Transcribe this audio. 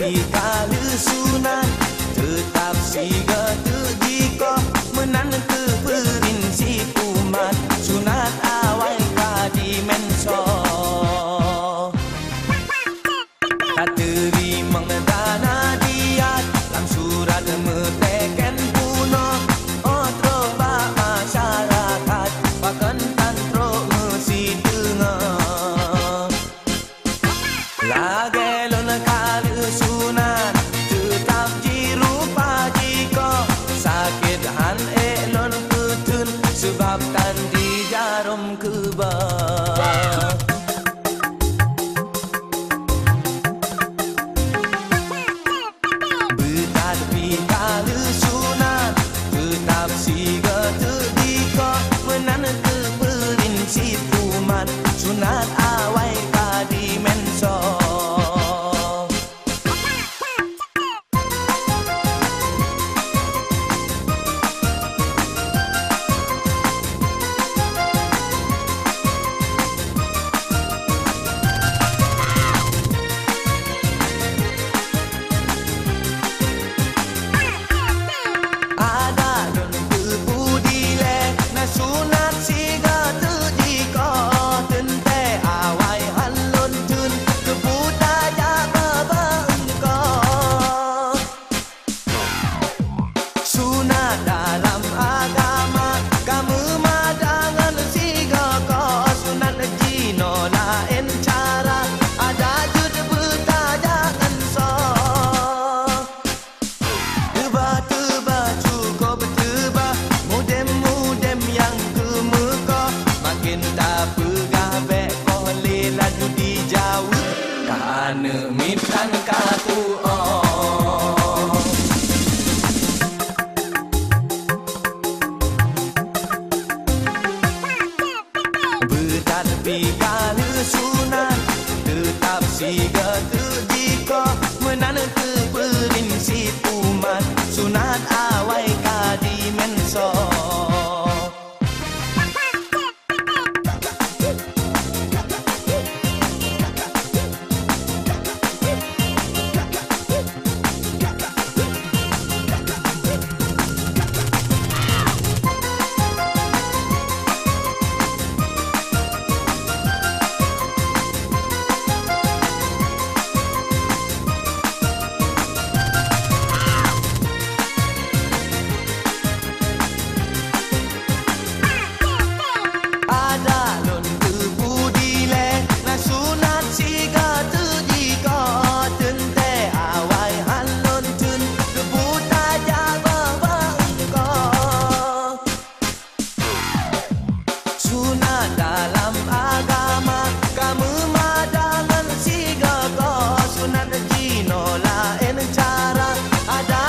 tapi kala sunat tetap siga terjika menantu prinsip umat sunat awal kadi menso kateri mengdana diat lang surat meteken puno otro ba masyarakat pakan tantro mesi tengah lagelon kala sunat tetap jirupa jika sakit han elon ketun sebab tandi jarum kebah tapi kala sunat tetap siga terdika menantu prinsip umat sunat awal kadi menso sunat siga terjika tente awai halun tun kebudaya babangka sunat dalam agama kamu madangan siga ko sunat jino lain cara ada jud bertajakan so teba-teba cukup teba mudem yang kemuka makin tak pegah bek boleh laju dijauh kerana mintan katu bertadbir kala sunat tetap siga terjika menantu prinsip umat sunat awal kadi menso dalam agama kamu madangan siga ko sunat jino lain cara ada